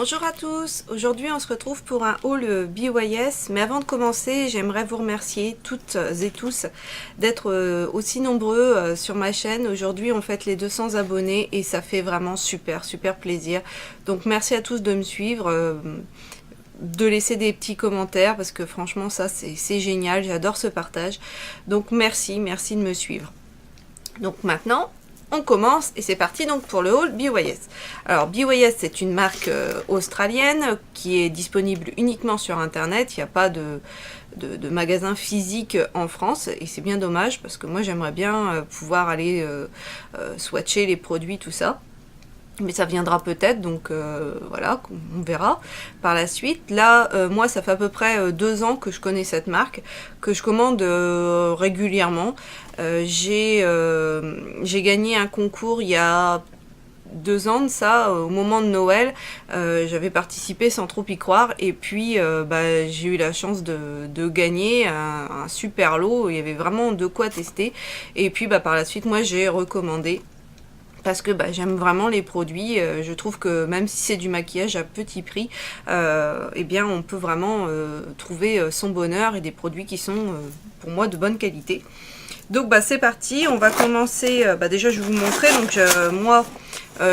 Bonjour à tous, aujourd'hui on se retrouve pour un haul BYS, mais avant de commencer j'aimerais vous remercier toutes et tous d'être aussi nombreux sur ma chaîne. Aujourd'hui on fête les 200 abonnés et ça fait vraiment super plaisir. Donc merci à tous de me suivre, de laisser des petits commentaires parce que franchement ça c'est génial, j'adore ce partage. Donc merci de me suivre. Donc maintenant on commence et c'est parti donc pour le haul BYS. Alors BYS c'est une marque australienne qui est disponible uniquement sur internet, il n'y a pas de magasin physique en France et c'est bien dommage parce que moi j'aimerais bien pouvoir aller swatcher les produits, tout ça. Mais ça viendra peut-être, donc voilà, on verra par la suite. Là, moi, ça fait à peu près 2 ans que je connais cette marque, que je commande régulièrement. J'ai gagné un concours il y a 2 ans de ça, au moment de Noël. J'avais participé sans trop y croire, et puis j'ai eu la chance de gagner un super lot. Il y avait vraiment de quoi tester, et puis par la suite, moi, j'ai recommandé. Parce que j'aime vraiment les produits, je trouve que même si c'est du maquillage à petit prix, eh bien on peut vraiment trouver son bonheur et des produits qui sont pour moi de bonne qualité. Donc c'est parti, on va commencer, déjà je vais vous montrer, donc moi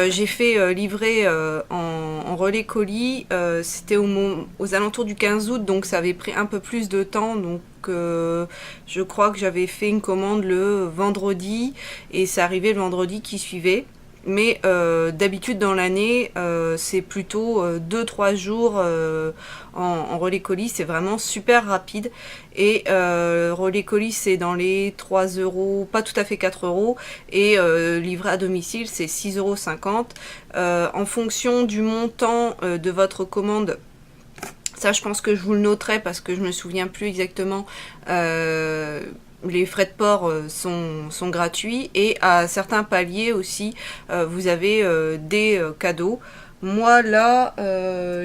j'ai fait livrer en relais colis, c'était aux alentours du 15 août, donc ça avait pris un peu plus de temps, donc je crois que j'avais fait une commande le vendredi et c'est arrivé le vendredi qui suivait. Mais d'habitude dans l'année c'est plutôt 2-3 jours en relais colis, c'est vraiment super rapide. Et relais colis c'est dans les 3 €, pas tout à fait 4 €, et livré à domicile c'est 6,50 €. En fonction du montant de votre commande, ça je pense que je vous le noterai parce que je me souviens plus exactement, les frais de port sont gratuits, et à certains paliers aussi vous avez des cadeaux. Moi là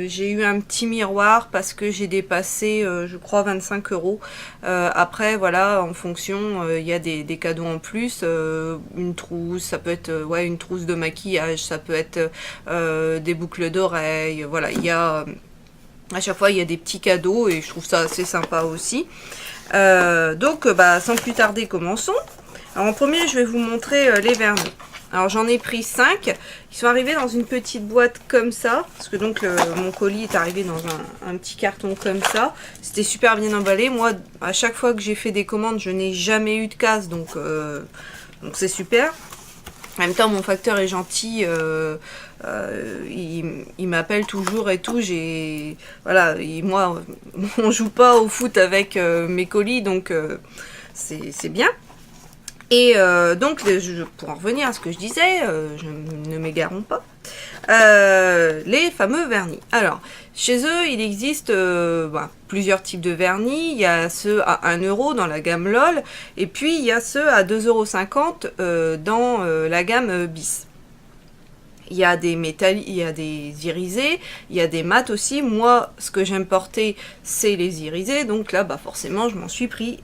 j'ai eu un petit miroir parce que j'ai dépassé je crois 25 €. Après voilà, en fonction il y a des cadeaux en plus, une trousse, ça peut être une trousse de maquillage, ça peut être des boucles d'oreilles, voilà, il y a à chaque fois il y a des petits cadeaux et je trouve ça assez sympa aussi. Donc sans plus tarder, commençons. Alors en premier je vais vous montrer les vernis. Alors j'en ai pris 5, ils sont arrivés dans une petite boîte comme ça, parce que donc mon colis est arrivé dans un petit carton comme ça. C'était super bien emballé. Moi à chaque fois que j'ai fait des commandes je n'ai jamais eu de casse, donc c'est super. En même temps mon facteur est gentil, il m'appelle toujours et tout. Voilà, moi on joue pas au foot avec mes colis, donc c'est bien. Et donc pour en revenir à ce que je disais, ne m'égarons pas, les fameux vernis. Alors chez eux il existe plusieurs types de vernis. Il y a ceux à 1 € dans la gamme LOL, et puis il y a ceux à 2,50 € dans la gamme bis. Il y a des métalliques, il y a des irisés, il y a des mats aussi. Moi, ce que j'aime porter, c'est les irisés. Donc là, forcément, je m'en suis pris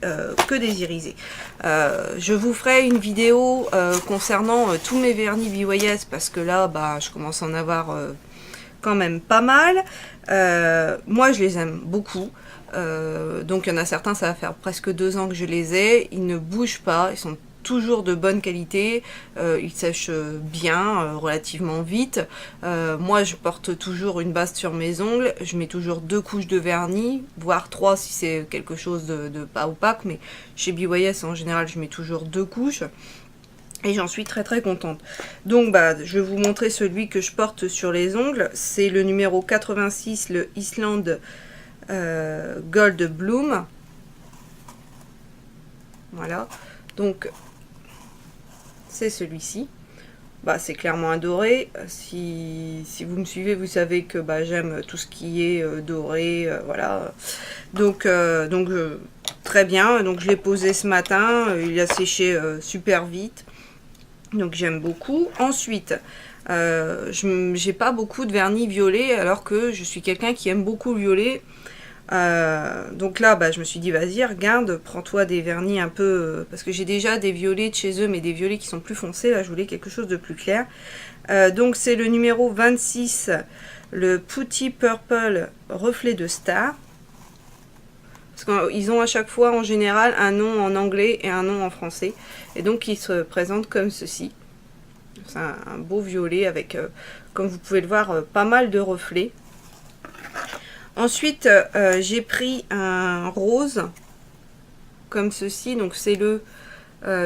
que des irisés. Je vous ferai une vidéo concernant tous mes vernis BYS, parce que là, je commence à en avoir quand même pas mal. Moi, je les aime beaucoup. Donc il y en a certains, ça va faire presque 2 ans que je les ai. Ils ne bougent pas, ils sont toujours de bonne qualité, ils sèchent bien, relativement vite. Moi je porte toujours une base sur mes ongles, je mets toujours 2 couches de vernis, voire 3 si c'est quelque chose de pas opaque, mais chez BYS en général je mets toujours 2 couches. Et j'en suis très contente. Donc je vais vous montrer celui que je porte sur les ongles. C'est le numéro 86, le Island Gold Bloom. Voilà. Donc c'est celui-ci. C'est clairement un doré. Si vous me suivez, vous savez que j'aime tout ce qui est doré, voilà. Donc très bien. Donc je l'ai posé ce matin. Il a séché super vite. Donc j'aime beaucoup. Ensuite, j'ai pas beaucoup de vernis violet, alors que je suis quelqu'un qui aime beaucoup le violet. Donc là je me suis dit vas-y, regarde, prends-toi des vernis un peu, parce que j'ai déjà des violets de chez eux, mais des violets qui sont plus foncés. Là je voulais quelque chose de plus clair. Donc c'est le numéro 26 le Putty Purple reflet de star. Parce qu'ils ont à chaque fois en général un nom en anglais et un nom en français. Et donc ils se présentent comme ceci. C'est un beau violet avec, comme vous pouvez le voir, pas mal de reflets. Ensuite, j'ai pris un rose comme ceci. Donc c'est le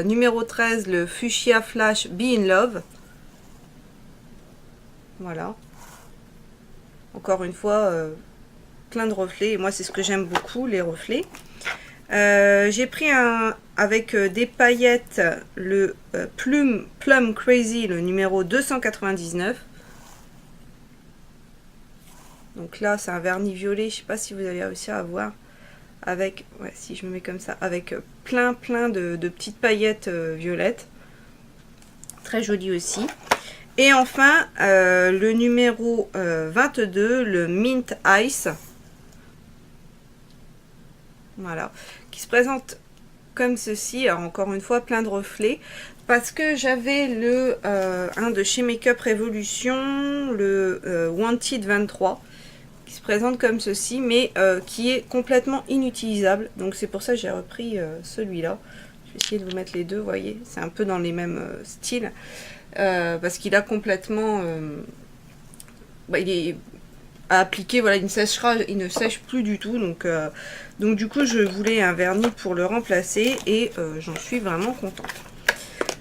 numéro 13, le Fuchsia Flash Be in Love. Voilà. Encore une fois, plein de reflets. Et moi, c'est ce que j'aime beaucoup, les reflets. J'ai pris avec des paillettes le Plum Crazy, le numéro 299. Donc là, c'est un vernis violet. Je sais pas si vous allez réussir à voir. Avec, ouais, si je me mets comme ça, avec plein de petites paillettes violettes. Très joli aussi. Et enfin, le numéro 22, le Mint Ice. Voilà, qui se présente comme ceci. Alors encore une fois, plein de reflets. Parce que j'avais le un de chez Makeup Revolution, le Wanted 23, qui se présente comme ceci, mais qui est complètement inutilisable. Donc c'est pour ça que j'ai repris celui-là. Je vais essayer de vous mettre les deux, vous voyez. C'est un peu dans les mêmes styles. Parce qu'il a complètement... il est à appliquer, voilà, il ne sèche plus du tout. Donc du coup, je voulais un vernis pour le remplacer et j'en suis vraiment contente.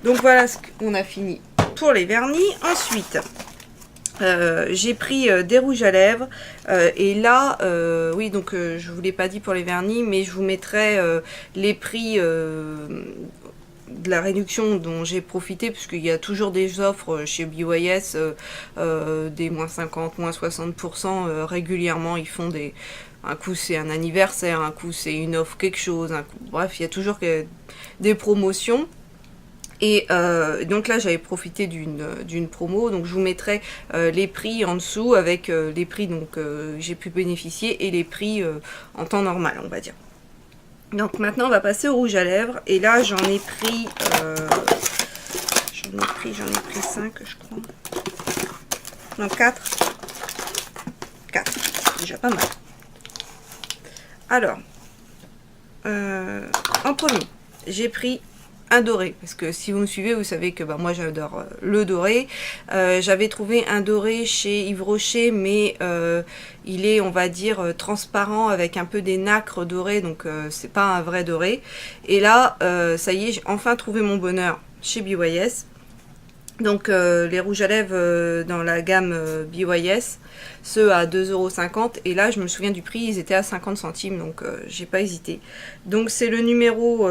Donc voilà ce qu'on a fini pour les vernis. Ensuite, j'ai pris des rouges à lèvres et là, oui, donc je vous l'ai pas dit pour les vernis, mais je vous mettrai les prix de la réduction dont j'ai profité, puisqu'il y a toujours des offres chez BYS, des moins 50, moins 60%, régulièrement ils font des... Un coup c'est un anniversaire, un coup c'est une offre quelque chose, un coup... bref, il y a toujours des promotions. Et donc là j'avais profité d'une promo, donc je vous mettrai les prix en dessous avec les prix donc j'ai pu bénéficier et les prix en temps normal, on va dire. Donc maintenant on va passer au rouge à lèvres et là j'en ai pris 5 je crois. Non 4. 4, déjà pas mal. Alors en premier j'ai pris un doré, parce que si vous me suivez vous savez que moi j'adore le doré. J'avais trouvé un doré chez Yves Rocher, mais il est, on va dire, transparent avec un peu des nacres dorées, donc c'est pas un vrai doré. Et là ça y est, j'ai enfin trouvé mon bonheur chez BYS. Donc les rouges à lèvres dans la gamme BYS, ceux à 2,50 €, et là je me souviens du prix, ils étaient à 50 centimes, donc j'ai pas hésité. Donc c'est le numéro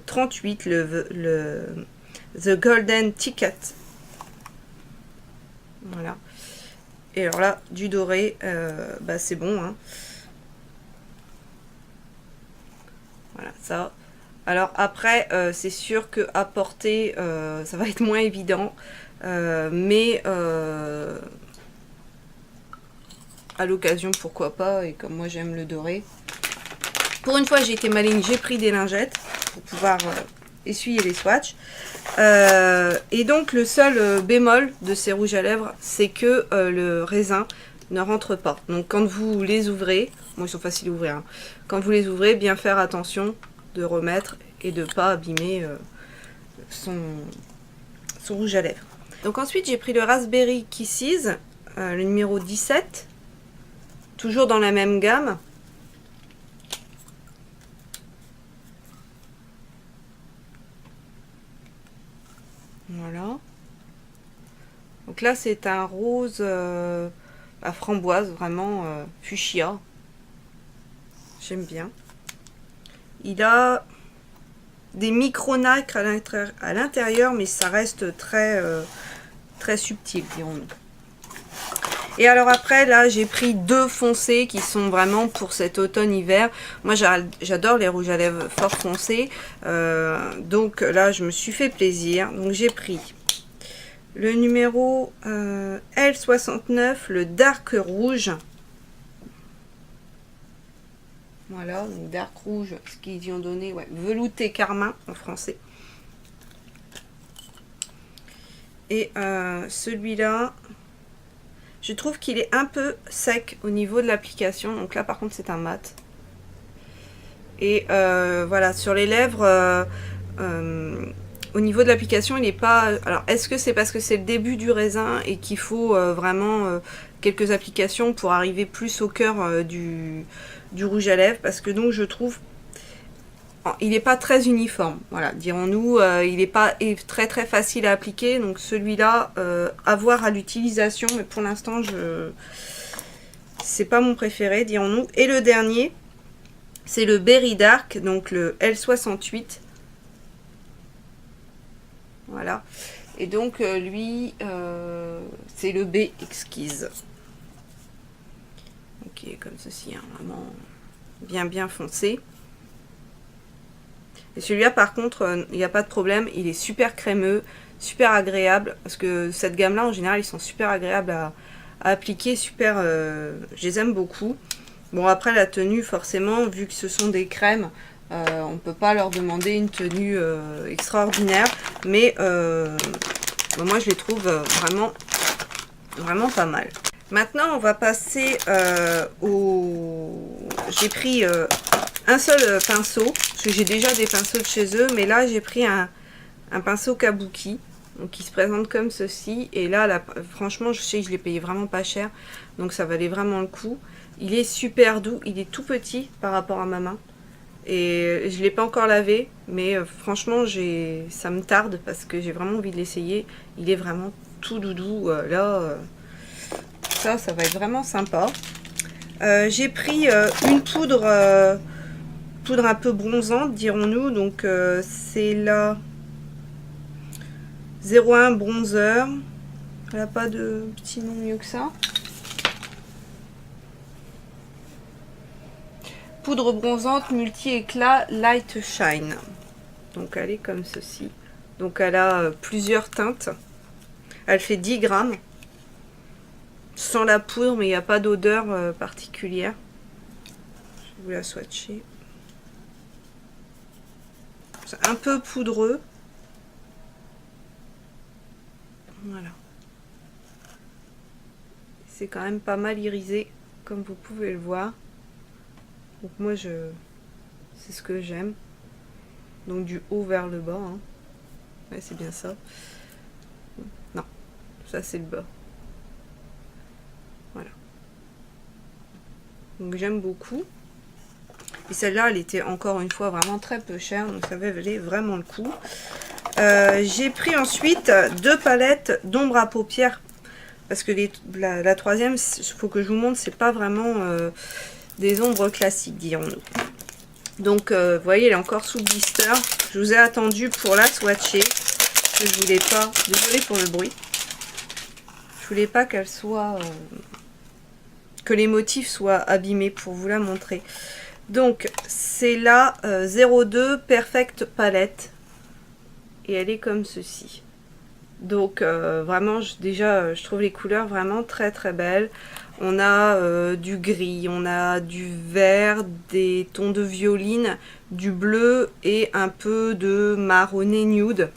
38, le The Golden Ticket. Voilà. Et alors là, du doré, c'est bon, hein. Voilà, ça. Alors après, c'est sûr que à porter, ça va être moins évident, mais à l'occasion, pourquoi pas, et comme moi j'aime le doré. Pour une fois, j'ai été maligne, j'ai pris des lingettes pour pouvoir essuyer les swatchs. Et donc le seul bémol de ces rouges à lèvres, c'est que le raisin ne rentre pas. Donc quand vous les ouvrez, bon ils sont faciles à ouvrir, hein. Quand vous les ouvrez, bien faire attention de remettre et de pas abîmer son rouge à lèvres. Donc ensuite j'ai pris le Raspberry Kisses, le numéro 17, toujours dans la même gamme. Voilà. Donc là c'est un rose à framboise, vraiment fuchsia. J'aime bien. Il a des micro-nacres à l'intérieur, mais ça reste très, très subtil, dirons-nous. Et alors après, là, j'ai pris deux foncés qui sont vraiment pour cet automne-hiver. Moi, j'adore les rouges à lèvres fort foncés. Donc là, je me suis fait plaisir. Donc j'ai pris le numéro L69, le Dark Rouge. Voilà, donc Dark Rouge, ce qu'ils y ont donné, ouais, velouté carmin en français. Et celui-là, Je trouve qu'il est un peu sec au niveau de l'application. Donc là par contre c'est un mat. Et voilà, sur les lèvres, au niveau de l'application, il n'est pas... Alors, est-ce que c'est parce que c'est le début du raisin et qu'il faut vraiment quelques applications pour arriver plus au cœur du rouge à lèvres? Parce que donc, je trouve... Il n'est pas très uniforme, voilà, dirons-nous. Il n'est pas très très facile à appliquer. Donc, celui-là, à voir à l'utilisation. Mais pour l'instant, c'est pas mon préféré, dirons-nous. Et le dernier, c'est le Berry Dark, donc le L68. Voilà. Et donc, lui, c'est le B Exquise. Ok, comme ceci, hein, vraiment bien foncé. Et celui-là, par contre, il n'y a pas de problème. Il est super crémeux, super agréable. Parce que cette gamme-là, en général, ils sont super agréables à appliquer. Super, je les aime beaucoup. Bon, après, la tenue, forcément, vu que ce sont des crèmes, on ne peut pas leur demander une tenue extraordinaire. Mais moi, je les trouve vraiment pas mal. Maintenant, on va passer au... J'ai pris un seul pinceau, parce que j'ai déjà des pinceaux de chez eux. Mais là, j'ai pris un pinceau Kabuki. Donc, qui se présente comme ceci. Et là, franchement, je sais que je l'ai payé vraiment pas cher. Donc, ça valait vraiment le coup. Il est super doux, il est tout petit par rapport à ma main. Et je ne l'ai pas encore lavé, mais franchement, ça me tarde parce que j'ai vraiment envie de l'essayer. Il est vraiment tout doudou. Ça va être vraiment sympa. J'ai pris une poudre un peu bronzante, dirons-nous. Donc, c'est la 01 Bronzer. Elle n'a pas de petit nom mieux que ça. Poudre bronzante multi-éclat Light Shine. Donc elle est comme ceci. Donc elle a plusieurs teintes. Elle fait 10 grammes. Sans la poudre, mais il n'y a pas d'odeur particulière. Je vais vous la swatcher. C'est un peu poudreux. Voilà. C'est quand même pas mal irisé, comme vous pouvez le voir. Donc moi, c'est ce que j'aime. Donc du haut vers le bas. Hein. Ouais, c'est bien ça. Non, ça c'est le bas. Voilà. Donc j'aime beaucoup. Et celle-là, elle était encore une fois vraiment très peu chère. Donc ça valait vraiment le coup. J'ai pris ensuite 2 palettes d'ombre à paupières. Parce que la troisième, il faut que je vous montre, c'est pas vraiment... des ombres classiques, dirons-nous. Donc, vous voyez, elle est encore sous blister. Je vous ai attendu pour la swatcher. Parce que je voulais pas... Désolée pour le bruit. Je voulais pas qu'elle soit... que les motifs soient abîmés pour vous la montrer. Donc, c'est la 02 Perfect Palette. Et elle est comme ceci. Donc, vraiment, déjà, je trouve les couleurs vraiment très très belles. On a du gris, on a du vert, des tons de violine, du bleu et un peu de marronné nude.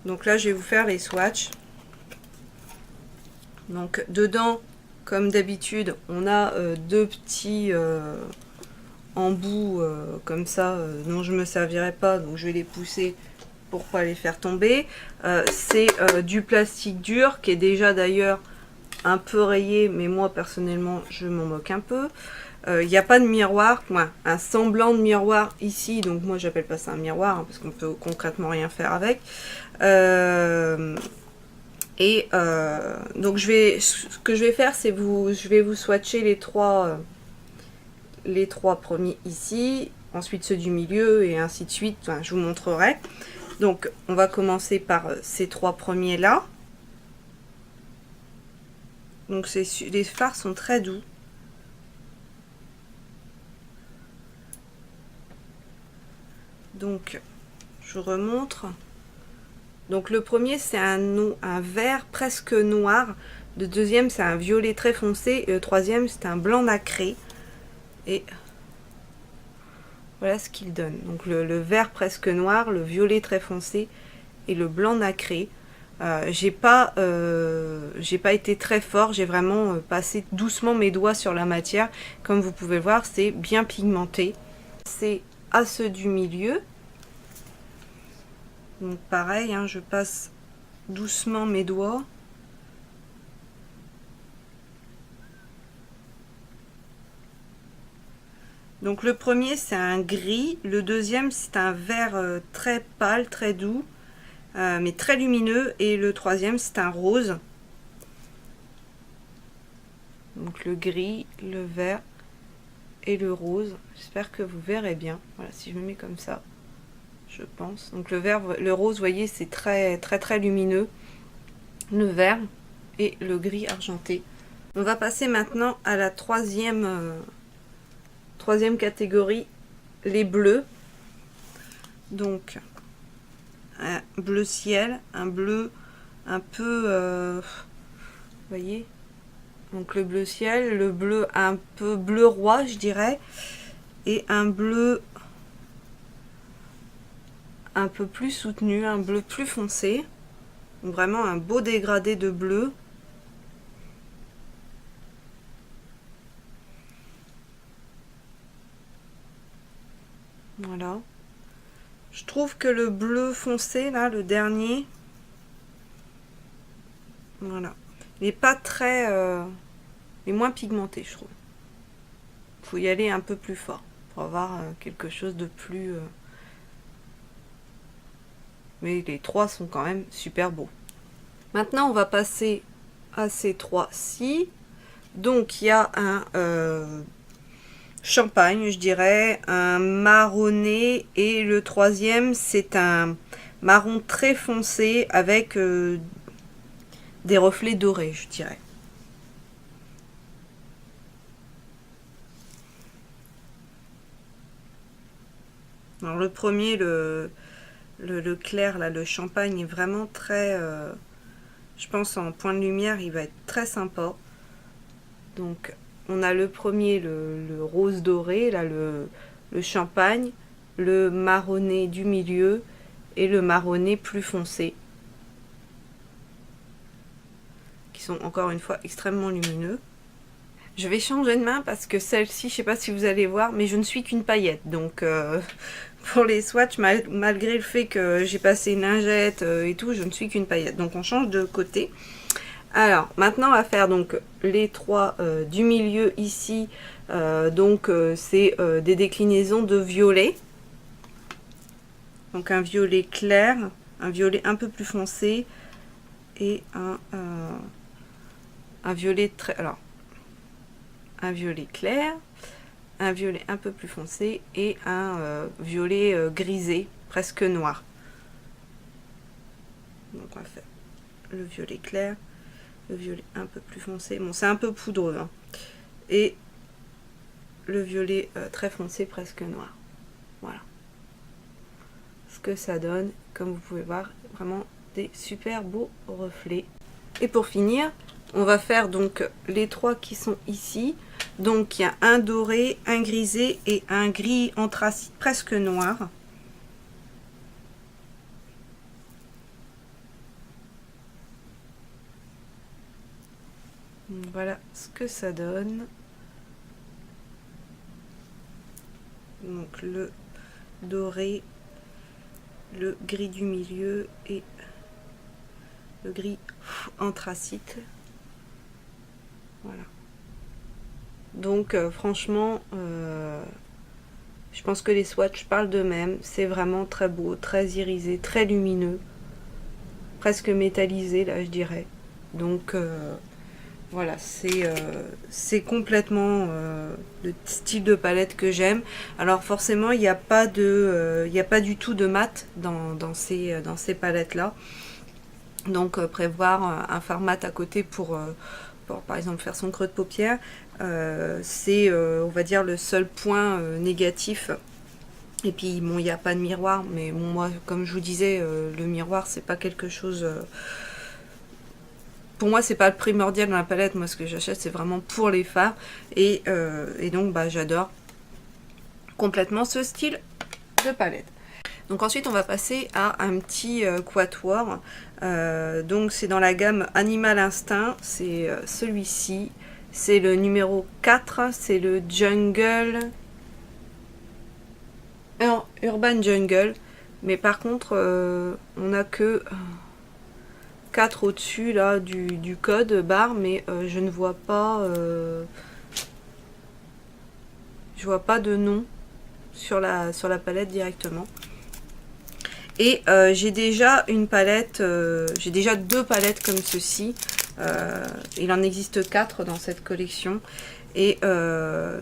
Donc là, je vais vous faire les swatchs. Donc dedans, comme d'habitude, on a 2 petits embouts comme ça, dont je ne me servirai pas, donc je vais les pousser pour pas les faire tomber. C'est du plastique dur qui est déjà d'ailleurs un peu rayé, mais moi personnellement je m'en moque un peu. Il n'y a pas de miroir, un semblant de miroir ici, donc moi j'appelle pas ça un miroir hein, parce qu'on peut concrètement rien faire avec. Donc ce que je vais faire, c'est je vais vous swatcher les trois premiers ici, ensuite ceux du milieu et ainsi de suite. Enfin, je vous montrerai. Donc on va commencer par ces 3 premiers là. Donc les fards sont très doux. Donc je vous remontre. Donc le premier c'est un vert presque noir. Le deuxième c'est un violet très foncé. Et le troisième c'est un blanc nacré. Et voilà ce qu'il donne. Donc le vert presque noir, le violet très foncé et le blanc nacré. J'ai pas été très fort, j'ai vraiment passé doucement mes doigts sur la matière. Comme vous pouvez le voir, c'est bien pigmenté. C'est à ceux du milieu. Donc pareil, hein, je passe doucement mes doigts. Donc le premier c'est un gris, le deuxième c'est un vert très pâle, très doux, mais très lumineux, et le troisième c'est un rose. Donc le gris, le vert et le rose. J'espère que vous verrez bien. Voilà, si je me mets comme ça, je pense. Donc le vert, le rose, vous voyez, c'est très lumineux. Le vert et le gris argenté. On va passer maintenant à la troisième catégorie, les bleus. Donc un bleu ciel, un bleu un peu, vous voyez, donc le bleu ciel, le bleu un peu bleu roi, je dirais, et un bleu un peu plus soutenu, un bleu plus foncé. Donc vraiment un beau dégradé de bleu. Voilà. Je trouve que le bleu foncé, là, le dernier, voilà, il n'est pas très... il est moins pigmenté, je trouve. Il faut y aller un peu plus fort pour avoir quelque chose de plus... Mais les trois sont quand même super beaux. Maintenant, on va passer à ces trois-ci. Donc, il y a un champagne, je dirais, un marronné, et le troisième, c'est un marron très foncé avec des reflets dorés, je dirais. Alors, le premier, le clair, là, le champagne, est vraiment très... je pense en point de lumière, il va être très sympa. Donc, on a le premier, le rose doré, là, le champagne, le marronné du milieu et le marronné plus foncé, qui sont encore une fois extrêmement lumineux. Je vais changer de main parce que celle-ci, je ne sais pas si vous allez voir, mais je ne suis qu'une paillette. Donc, pour les swatchs, malgré le fait que j'ai passé une lingette et tout, je ne suis qu'une paillette. Donc, on change de côté. Alors, maintenant, on va faire donc les trois du milieu ici. C'est des déclinaisons de violet. Donc, un violet clair, un violet un peu plus foncé et un violet très... Alors, un violet clair, un violet un peu plus foncé et un violet grisé, presque noir. Donc, on va faire le violet clair, le violet un peu plus foncé, bon c'est un peu poudreux, hein, et le violet très foncé, presque noir. Voilà ce que ça donne. Comme vous pouvez voir, vraiment des super beaux reflets. Et pour finir, on va faire donc les trois qui sont ici. Donc il y a un doré, un grisé et un gris anthracite presque noir. Voilà ce que ça donne. Donc le doré, le gris du milieu et le gris anthracite. Voilà. Donc franchement, je pense que les swatchs parlent d'eux-mêmes. C'est vraiment très beau, très irisé, très lumineux, presque métallisé là, je dirais. Donc voilà, c'est complètement le style de palette que j'aime. Alors forcément, il n'y a pas du tout de mat dans ces palettes là. Donc prévoir un fard mat à côté pour par exemple faire son creux de paupière, c'est on va dire le seul point négatif. Et puis bon, il n'y a pas de miroir, mais bon, moi comme je vous disais, le miroir c'est pas quelque chose... pour moi c'est pas le primordial dans la palette. Moi ce que j'achète c'est vraiment pour les fards, et donc bah, j'adore complètement ce style de palette. Donc ensuite on va passer à un petit quatuor. Donc c'est dans la gamme Animal Instinct, c'est celui-ci. C'est le numéro 4, c'est le Jungle. Non, Urban Jungle. Mais par contre, on a que 4 au-dessus là du code barre, mais je ne vois pas de nom sur la palette directement. Et j'ai déjà une palette, j'ai déjà 2 palettes comme ceci. Il en existe 4 dans cette collection. Et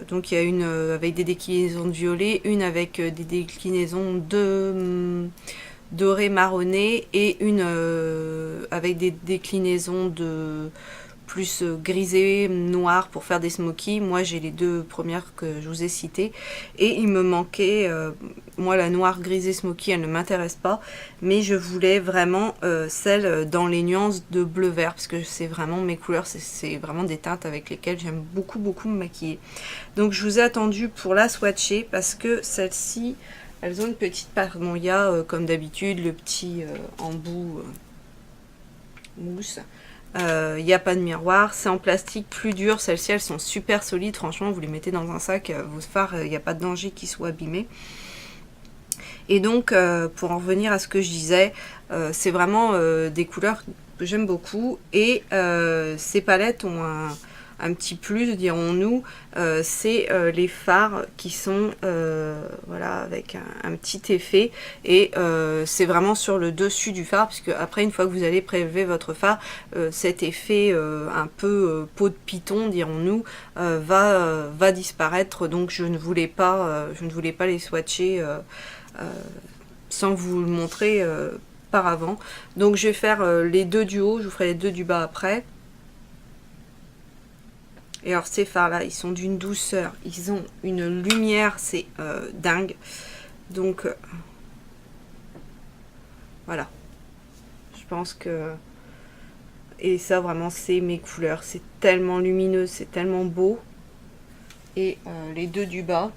donc il y a une avec des déclinaisons de violet, une avec des déclinaisons de doré marronné et une avec des déclinaisons de plus grisé noir pour faire des smokies. Moi j'ai les 2 premières que je vous ai citées et il me manquait moi la noire grisée smoky, elle ne m'intéresse pas, mais je voulais vraiment celle dans les nuances de bleu vert parce que c'est vraiment mes couleurs, c'est vraiment des teintes avec lesquelles j'aime beaucoup me maquiller. Donc je vous ai attendu pour la swatcher parce que celle-ci, elles ont une petite part. Bon, il y a comme d'habitude le petit embout mousse. Il n'y a pas de miroir, c'est en plastique plus dur, celles-ci elles sont super solides, franchement vous les mettez dans un sac, vos fards, il n'y a pas de danger qu'ils soient abîmés. Et donc pour en revenir à ce que je disais, c'est vraiment des couleurs que j'aime beaucoup et ces palettes ont un petit plus, dirons-nous, c'est les fards qui sont voilà, avec un petit effet et c'est vraiment sur le dessus du phare, puisque après une fois que vous allez prélever votre phare, cet effet un peu peau de python, dirons-nous, va disparaître. Donc je ne voulais pas les swatcher sans vous le montrer par avant. Donc je vais faire les 2 du haut, je vous ferai les 2 du bas après. Et alors ces fards là, ils sont d'une douceur, ils ont une lumière, c'est dingue. Donc voilà, je pense que... Et ça vraiment c'est mes couleurs, c'est tellement lumineux, c'est tellement beau. Et les 2 du bas,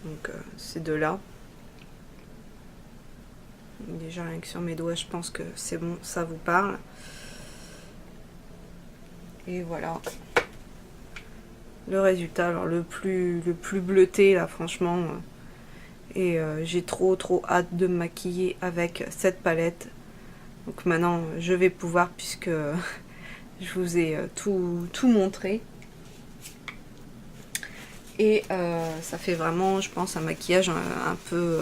donc ces 2 là. Déjà rien que sur mes doigts, je pense que c'est bon, ça vous parle. Et voilà. Le résultat, alors le plus bleuté là franchement, et j'ai trop hâte de me maquiller avec cette palette. Donc maintenant je vais pouvoir, puisque je vous ai tout montré, et ça fait vraiment, je pense, un maquillage un peu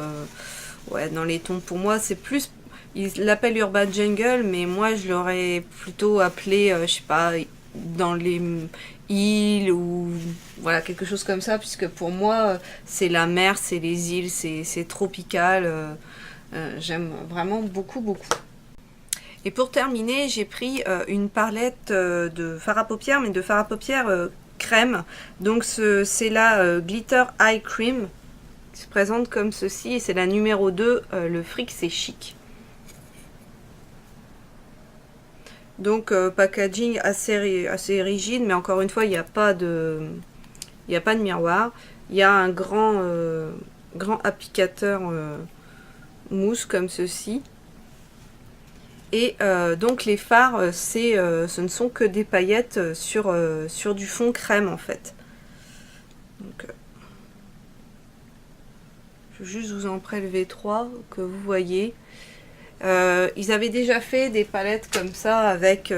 ouais, dans les tons. Pour moi c'est plus, il l'appelle Urban Jungle, mais moi je l'aurais plutôt appelé je sais pas, dans les îles ou voilà, quelque chose comme ça, puisque pour moi c'est la mer, c'est les îles, c'est tropical. J'aime vraiment beaucoup. Et pour terminer, j'ai pris une palette de fard à paupières, mais de fard à paupières crème. Donc c'est la Glitter Eye Cream qui se présente comme ceci, et c'est la numéro 2, le fric c'est chic. Donc packaging assez rigide, mais encore une fois il n'y a pas de miroir. Il y a un grand applicateur mousse comme ceci. Et donc les fards, ce ne sont que des paillettes sur du fond crème en fait. Donc, je vais juste vous en prélever 3 que vous voyez. Ils avaient déjà fait des palettes comme ça avec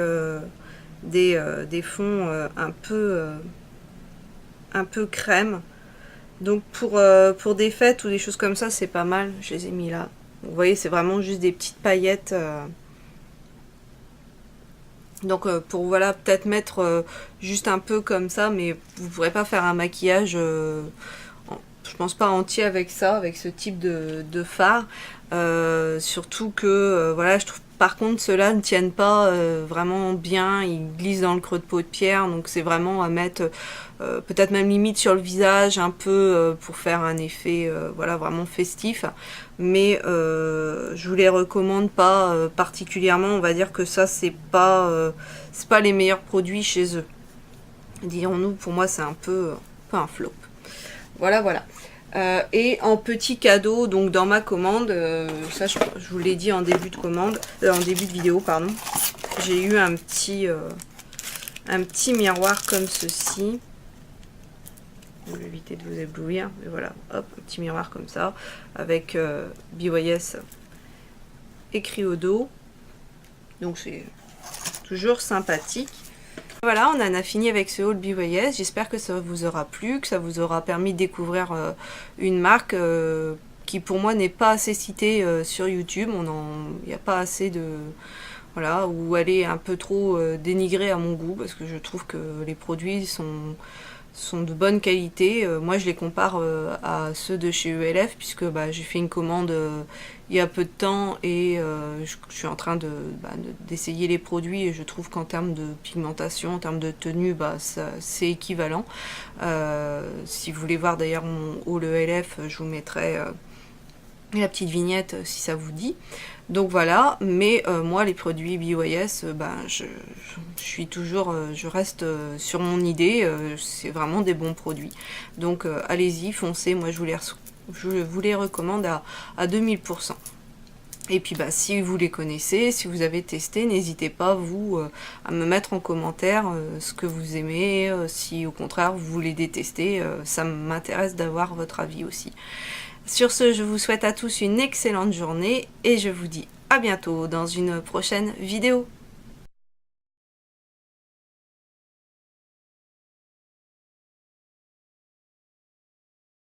des fonds un peu crème. Donc pour des fêtes ou des choses comme ça, c'est pas mal. Je les ai mis là. Donc, vous voyez, c'est vraiment juste des petites paillettes. Donc pour voilà, peut-être mettre juste un peu comme ça, mais vous ne pourrez pas faire un maquillage, je pense pas entier avec ça, avec ce type de fard. Surtout que voilà, je trouve par contre ceux-là ne tiennent pas vraiment bien, ils glissent dans le creux de paupière, donc c'est vraiment à mettre peut-être même limite sur le visage un peu pour faire un effet voilà, vraiment festif. Mais je vous les recommande pas particulièrement. On va dire que ça c'est pas les meilleurs produits chez eux, dirons-nous. Pour moi c'est un peu un flop. Voilà. Et en petit cadeau, donc dans ma commande, ça je vous l'ai dit en début de commande, en début de vidéo, pardon, j'ai eu un petit miroir comme ceci. Je vais éviter de vous éblouir, mais voilà, hop, un petit miroir comme ça, avec BYS écrit au dos. Donc c'est toujours sympathique. Voilà, on en a fini avec ce haul BYS. J'espère que ça vous aura plu, que ça vous aura permis de découvrir une marque qui pour moi n'est pas assez citée sur YouTube. Il n'y a pas assez de... Voilà, où elle est un peu trop dénigrée à mon goût, parce que je trouve que les produits sont de bonne qualité. Moi je les compare à ceux de chez ELF, puisque j'ai fait une commande il y a peu de temps et je suis en train d'essayer les produits, et je trouve qu'en termes de pigmentation, en termes de tenue, c'est équivalent. Si vous voulez voir d'ailleurs mon haul ELF, je vous mettrai la petite vignette si ça vous dit. Donc voilà, mais moi les produits BYS, je reste sur mon idée, c'est vraiment des bons produits. Donc allez-y, foncez, moi je vous les recommande à 2000%. Et puis si vous les connaissez, si vous avez testé, n'hésitez pas vous à me mettre en commentaire ce que vous aimez, si au contraire vous voulez détester, ça m'intéresse d'avoir votre avis aussi. Sur ce, je vous souhaite à tous une excellente journée et je vous dis à bientôt dans une prochaine vidéo.